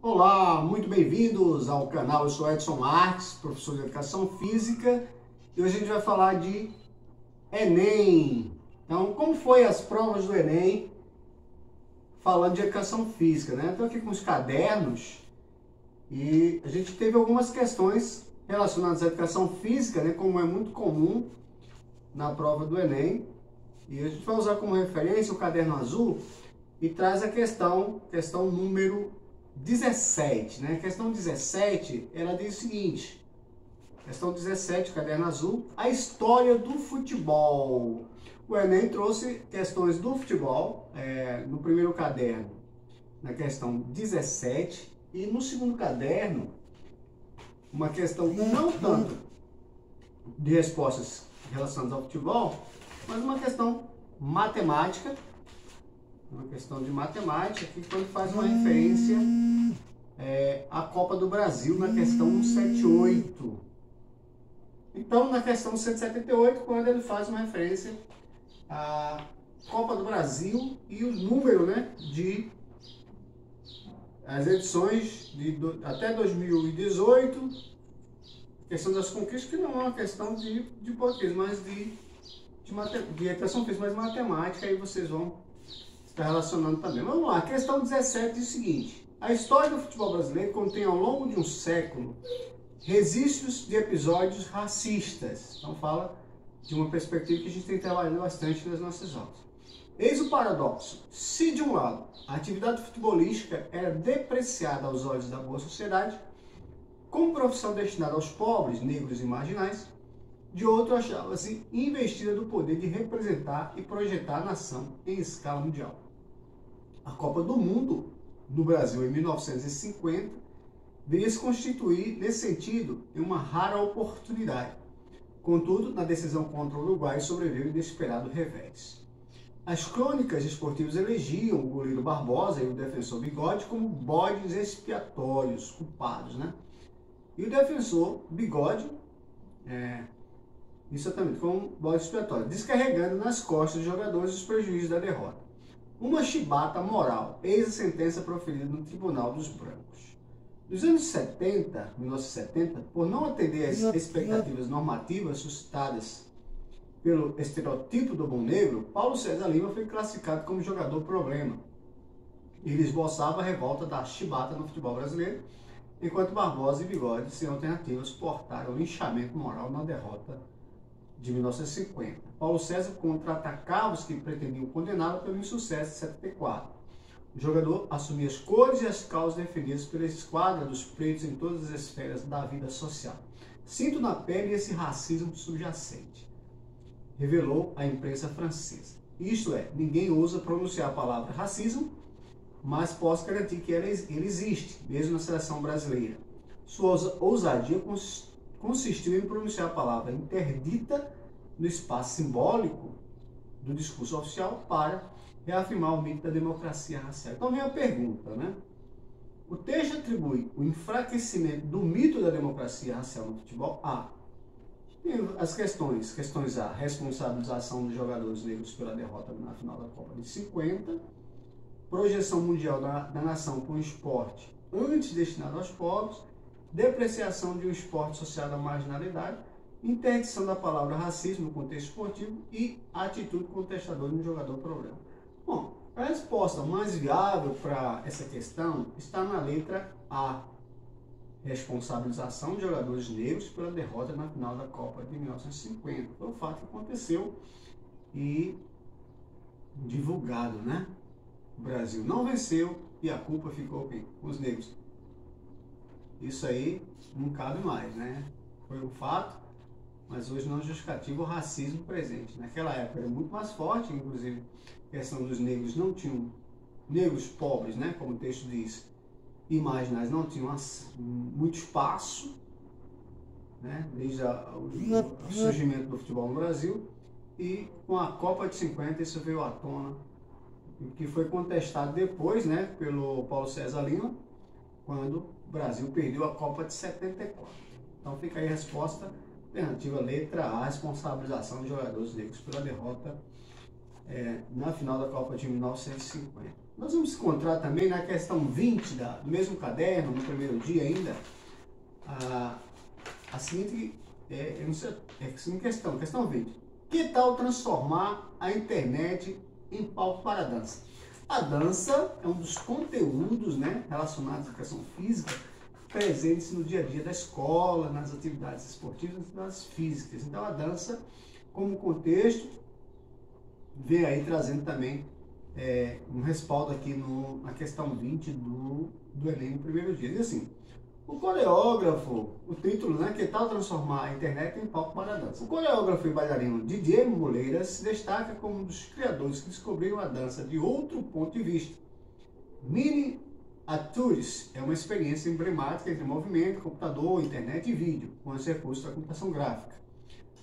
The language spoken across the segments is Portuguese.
Olá, muito bem-vindos ao canal. Eu sou Edson Marques, professor de Educação Física, e hoje a gente vai falar de Enem. Então, como foi as provas do Enem, falando de Educação Física, né? Estou aqui com os cadernos e a gente teve algumas questões relacionadas à Educação Física, né? Como é muito comum na prova do Enem. E a gente vai usar como referência o caderno azul e traz a questão número 17, né? Questão 17, ela diz o seguinte: questão 17, caderno azul, a história do futebol. O Enem trouxe questões do futebol no primeiro caderno, na questão 17, e no segundo caderno, uma questão não tanto de respostas relacionadas ao futebol, mas uma questão matemática. Uma questão de matemática, que quando faz uma referência à Copa do Brasil, na questão 178. Então, na questão 178, quando ele faz uma referência à Copa do Brasil e o número, né, de as edições até 2018, questão das conquistas, que não é uma questão de português, mas de educação física, mas matemática, aí vocês vão está relacionando também. Vamos lá, questão 17 diz o seguinte: a história do futebol brasileiro contém ao longo de um século registros de episódios racistas. Então fala de uma perspectiva que a gente tem trabalhado bastante nas nossas aulas. Eis o paradoxo: se de um lado a atividade futebolística era depreciada aos olhos da boa sociedade, como profissão destinada aos pobres, negros e marginais, de outro achava-se investida do poder de representar e projetar a nação em escala mundial. A Copa do Mundo no Brasil em 1950 viria se constituir, nesse sentido, em uma rara oportunidade. Contudo, na decisão contra o Uruguai sobreveio o inesperado revés. As crônicas esportivas elegiam o goleiro Barbosa e o defensor Bigode como bodes expiatórios, culpados, né? E o defensor Bigode, exatamente, como bode expiatório, descarregando nas costas dos jogadores os prejuízos da derrota. Uma chibata moral, eis a sentença proferida no Tribunal dos Brancos. Nos anos 70, 1970, por não atender às expectativas normativas suscitadas pelo estereotipo do bom negro, Paulo César Lima foi classificado como jogador problema. Ele esboçava a revolta da chibata no futebol brasileiro, enquanto Barbosa e Bigode, sem alternativas, suportaram o linchamento moral na derrota de 1950. Paulo César contra-atacava os que pretendiam condená-lo pelo insucesso de 74. O jogador assumia as cores e as causas defendidas pela esquadra dos pretos em todas as esferas da vida social. Sinto na pele esse racismo subjacente, revelou a imprensa francesa. Isto é, ninguém ousa pronunciar a palavra racismo, mas posso garantir que ele existe, mesmo na seleção brasileira. Sua ousadia consistiu em pronunciar a palavra interdita no espaço simbólico do discurso oficial para reafirmar o mito da democracia racial. Então vem a pergunta, né? O texto atribui o enfraquecimento do mito da democracia racial no futebol a as questões A, responsabilização dos jogadores negros pela derrota na final da Copa de 50, projeção mundial da nação com o esporte antes destinado aos pobres, depreciação de um esporte associado à marginalidade, interdição da palavra racismo no contexto esportivo e atitude contestadora no jogador problema. Bom, a resposta mais viável para essa questão está na letra A, responsabilização de jogadores negros pela derrota na final da Copa de 1950. Foi o fato que aconteceu e divulgado, né? O Brasil não venceu e a culpa ficou com os negros. Isso aí não cabe mais, né? Foi um fato, mas hoje não justificativa o racismo presente. Naquela época era muito mais forte, inclusive a questão dos negros não tinham, negros pobres, né? Como o texto diz, e marginais não tinham muito espaço, né? Desde o surgimento do futebol no Brasil, e com a Copa de 50 isso veio à tona, que foi contestado depois, né? Pelo Paulo César Lima, quando o Brasil perdeu a Copa de 74. Então fica aí a resposta alternativa, letra A, responsabilização de jogadores negros pela derrota na final da Copa de 1950. Nós vamos encontrar também na questão 20 do mesmo caderno, no primeiro dia ainda, a seguinte questão 20. Que tal transformar a internet em palco para a dança? A dança é um dos conteúdos, né, relacionados à educação física presentes no dia a dia da escola, nas atividades esportivas e nas físicas. Então a dança, como contexto, vem aí trazendo também um respaldo aqui na questão 20 do Enem no primeiro dia. Diz assim, o coreógrafo, o título, né, que tal transformar a internet em palco para a dança? O coreógrafo e bailarino Didier Moleiras se destaca como um dos criadores que descobriram a dança de outro ponto de vista. Miniatures é uma experiência emblemática entre movimento, computador, internet e vídeo, com os recursos da computação gráfica.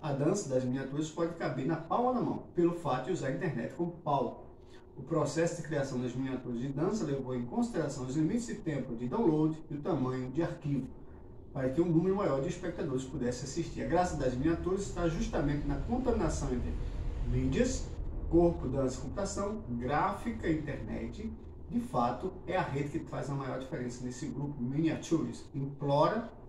A dança das miniaturas pode caber na palma da mão, pelo fato de usar a internet como palco. O processo de criação das miniaturas de dança levou em consideração os limites de tempo de download e o tamanho de arquivo, para que um número maior de espectadores pudesse assistir. A graça das miniaturas está justamente na contaminação entre mídias, corpo, dança, computação, gráfica e internet. De fato, é a rede que faz a maior diferença nesse grupo. Miniatures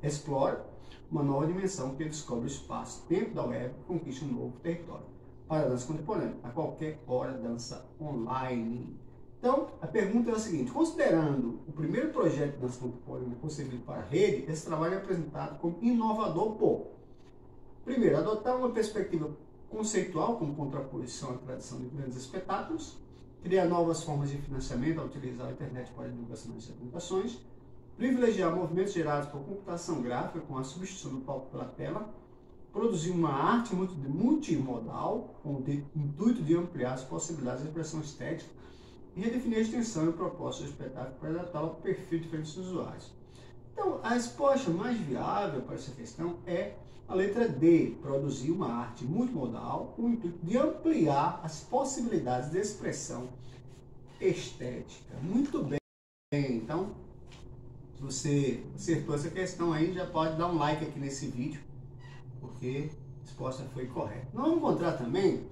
explora uma nova dimensão que descobre o espaço-tempo da web e conquista um novo território. Para a dança contemporânea, a qualquer hora, dança online. Então, a pergunta é a seguinte: considerando o primeiro projeto de dança contemporânea concebido para a rede, esse trabalho é apresentado como inovador por, primeiro, adotar uma perspectiva conceitual como contraposição à tradição de grandes espetáculos, criar novas formas de financiamento ao utilizar a internet para a divulgação das apresentações, privilegiar movimentos gerados por computação gráfica com a substituição do palco pela tela, produzir uma arte multimodal com o intuito de ampliar as possibilidades de expressão estética e redefinir a extensão e o propósito do espetáculo para adaptá-lo ao perfil de diferentes usuários. Então, a resposta mais viável para essa questão é a letra D, produzir uma arte multimodal com o intuito de ampliar as possibilidades de expressão estética. Muito bem, então, se você acertou essa questão aí, já pode dar um like aqui nesse vídeo, porque a resposta foi correta. Nós vamos encontrar também,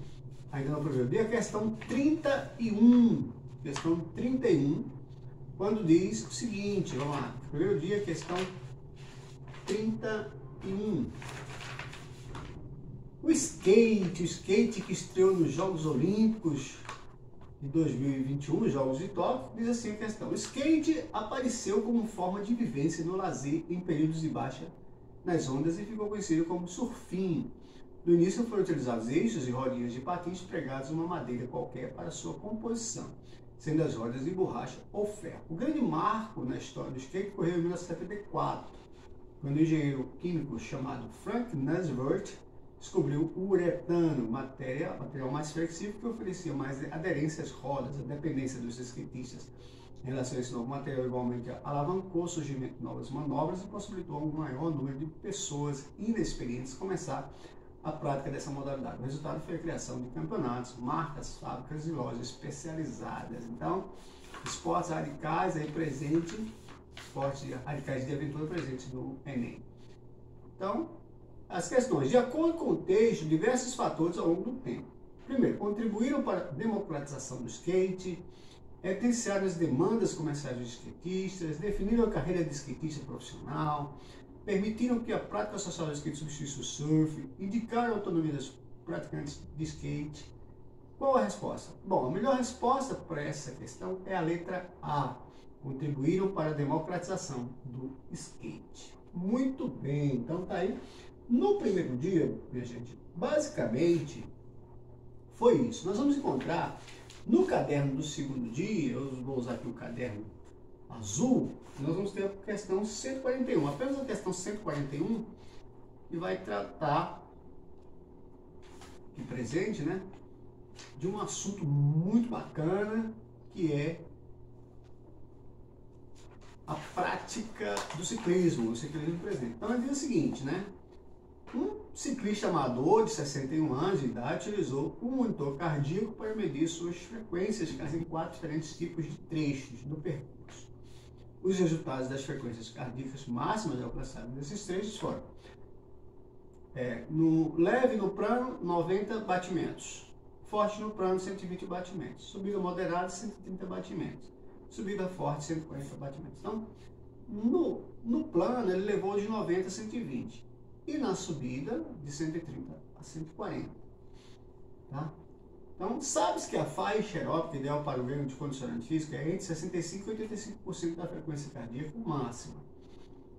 ainda no primeiro dia, a questão 31. Questão 31, quando diz o seguinte, vamos lá, primeiro dia, questão 31. O skate que estreou nos Jogos Olímpicos de 2021, Jogos de Tóquio, diz assim a questão: o skate apareceu como forma de vivência no lazer em períodos de baixa nas ondas e ficou conhecido como surfinho. No início foram utilizados eixos e rodinhas de patins pregados em uma madeira qualquer para sua composição, sendo as rodas de borracha ou ferro. O grande marco na história do skate ocorreu em 1974, quando o engenheiro químico chamado Frank Nasworth descobriu o uretano, material mais flexível que oferecia mais aderência às rodas. A dependência dos skatistas em relação a esse novo material igualmente alavancou o surgimento de novas manobras e possibilitou um maior número de pessoas inexperientes começar a prática dessa modalidade. O resultado foi a criação de campeonatos, marcas, fábricas e lojas especializadas. Então, esportes radicais aí presente, esportes radicais de aventura presente no Enem. Então, as questões, de acordo com o texto, diversos fatores ao longo do tempo. Primeiro, contribuíram para a democratização do skate, evidenciaram as demandas comerciais dos skatistas, definiram a carreira de skatista profissional, permitiram que a prática social do skate substituísse o surf, indicaram a autonomia dos praticantes de skate. Qual a resposta? Bom, a melhor resposta para essa questão é a letra A. Contribuíram para a democratização do skate. Muito bem, então tá aí. No primeiro dia, minha gente, basicamente foi isso. Nós vamos encontrar no caderno do segundo dia, eu vou usar aqui o caderno azul, nós vamos ter a questão 141. Apenas a questão 141 que vai tratar, aqui presente, né, de um assunto muito bacana, que é a prática do ciclismo, o ciclismo presente. Então, ele diz o seguinte, né? Um ciclista amador de 61 anos de idade utilizou um monitor cardíaco para medir suas frequências em 4 diferentes tipos de trechos do percurso. Os resultados das frequências cardíacas máximas alcançadas nesses trechos foram no leve e no plano 90 batimentos, Forte no plano, 120 batimentos. Subida moderada, 130 batimentos. Subida forte, 140 batimentos. Então, no plano, ele levou de 90 a 120. E na subida, de 130 a 140. Tá? Então, sabe-se que a faixa aeróbica ideal para o ganho de condicionamento físico é entre 65% e 85% da frequência cardíaca máxima.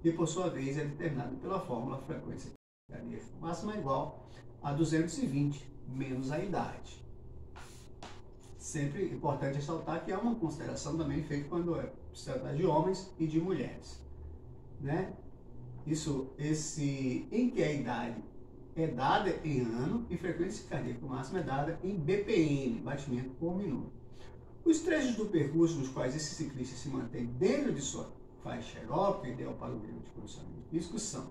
E, por sua vez, é determinada pela fórmula frequência cardíaca máxima é igual a 220, menos a idade. Sempre importante ressaltar que há uma consideração também feita quando se trata de homens e de mulheres, né? Em que a idade é dada em ano e frequência cardíaca máxima é dada em BPM, batimento por minuto. Os trechos do percurso nos quais esse ciclista se mantém dentro de sua faixa aeróbica, ideal para o ganho de condicionamento físico, são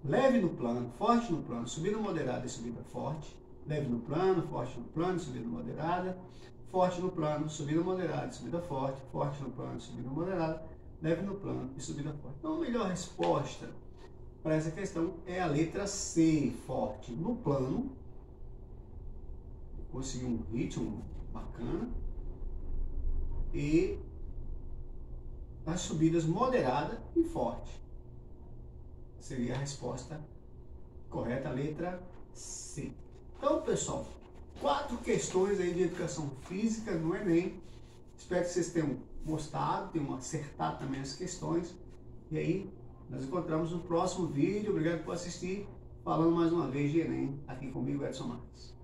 leve no plano, forte no plano, subida moderada e subida forte, leve no plano, forte no plano, subida moderada, forte no plano, subida moderada e subida forte, forte no plano, subida moderada, leve no plano e subida forte. Então, a melhor resposta para essa questão é a letra C, forte no plano, conseguir um ritmo bacana, e as subidas moderada e forte. Seria a resposta correta, a letra C. Então, pessoal, 4 questões aí de educação física no Enem. Espero que vocês tenham gostado, tenham acertado também as questões. E aí, nós encontramos no próximo vídeo. Obrigado por assistir. Falando mais uma vez de Enem, aqui comigo, Edson Marques.